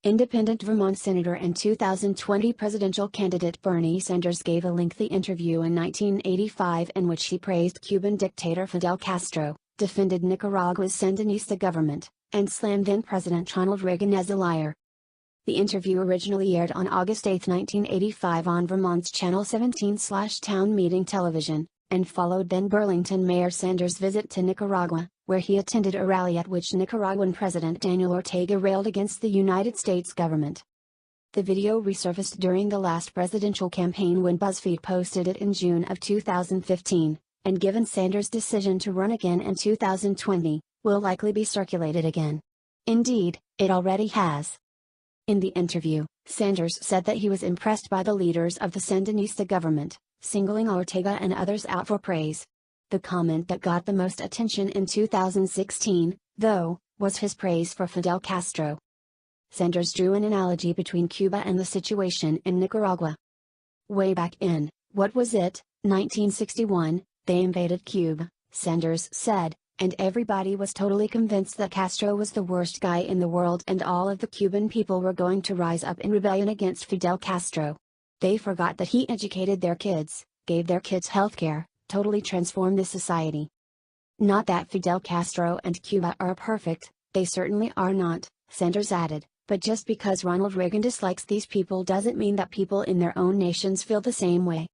Independent Vermont Senator and 2020 presidential candidate Bernie Sanders gave a lengthy interview in 1985 in which he praised Cuban dictator Fidel Castro, defended Nicaragua's Sandinista government, and slammed then-President Ronald Reagan as a liar. The interview originally aired on August 8, 1985 on Vermont's Channel 17/Town Meeting Television, and followed then Burlington Mayor Sanders' visit to Nicaragua, where he attended a rally at which Nicaraguan President Daniel Ortega railed against the United States government. The video resurfaced during the last presidential campaign when BuzzFeed posted it in June of 2015, and given Sanders' decision to run again in 2020, will likely be circulated again. Indeed, it already has. In the interview, Sanders said that he was impressed by the leaders of the Sandinista government, singling Ortega and others out for praise. The comment that got the most attention in 2016, though, was his praise for Fidel Castro. Sanders drew an analogy between Cuba and the situation in Nicaragua. Way back in, what was it, 1961, they invaded Cuba, Sanders said, and everybody was totally convinced that Castro was the worst guy in the world and all of the Cuban people were going to rise up in rebellion against Fidel Castro. They forgot that he educated their kids, gave their kids healthcare, totally transformed the society. Not that Fidel Castro and Cuba are perfect, they certainly are not, Sanders added, but just because Ronald Reagan dislikes these people doesn't mean that people in their own nations feel the same way.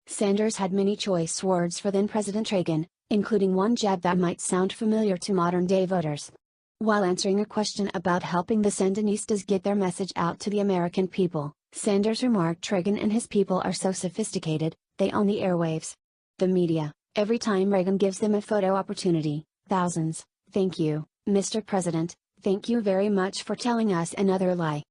Sanders had many choice words for then-President Reagan, including one jab that might sound familiar to modern-day voters. While answering a question about helping the Sandinistas get their message out to the American people, Sanders remarked Reagan and his people are so sophisticated, they own the airwaves. The media, every time Reagan gives them a photo opportunity, thousands, thank you, Mr. President, thank you very much for telling us another lie.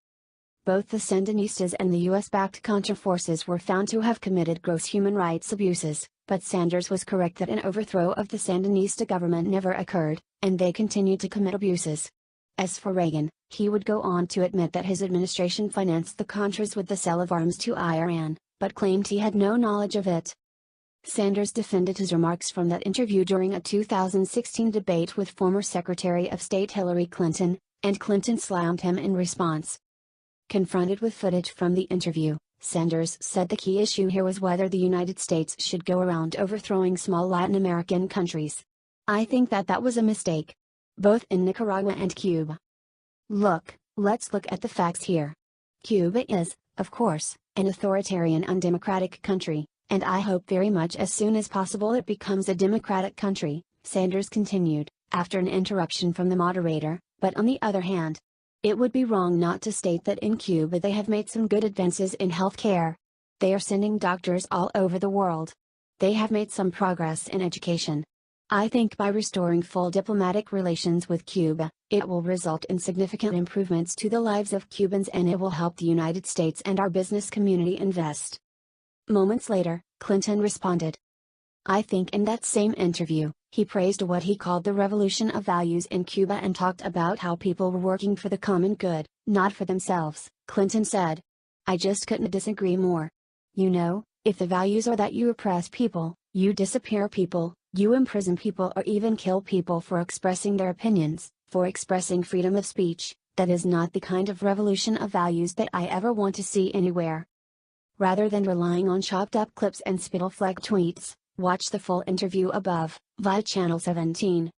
Both the Sandinistas and the US-backed Contra forces were found to have committed gross human rights abuses, but Sanders was correct that an overthrow of the Sandinista government never occurred, and they continued to commit abuses. As for Reagan, he would go on to admit that his administration financed the Contras with the sale of arms to Iran, but claimed he had no knowledge of it. Sanders defended his remarks from that interview during a 2016 debate with former Secretary of State Hillary Clinton, and Clinton slammed him in response. Confronted with footage from the interview, Sanders said the key issue here was whether the United States should go around overthrowing small Latin American countries. I think that was a mistake. Both in Nicaragua and Cuba. Look, let's look at the facts here. Cuba is, of course, an authoritarian undemocratic country, and I hope very much as soon as possible it becomes a democratic country, Sanders continued, after an interruption from the moderator, but on the other hand, it would be wrong not to state that in Cuba they have made some good advances in healthcare. They are sending doctors all over the world. They have made some progress in education. I think by restoring full diplomatic relations with Cuba, it will result in significant improvements to the lives of Cubans and it will help the United States and our business community invest. Moments later, Clinton responded. I think in that same interview, he praised what he called the revolution of values in Cuba and talked about how people were working for the common good, not for themselves, Clinton said. I just couldn't disagree more. You know, if the values are that you oppress people, you disappear people, you imprison people or even kill people for expressing their opinions, for expressing freedom of speech, that is not the kind of revolution of values that I ever want to see anywhere. Rather than relying on chopped up clips and spittle-flecked tweets, watch the full interview above, via Channel 17.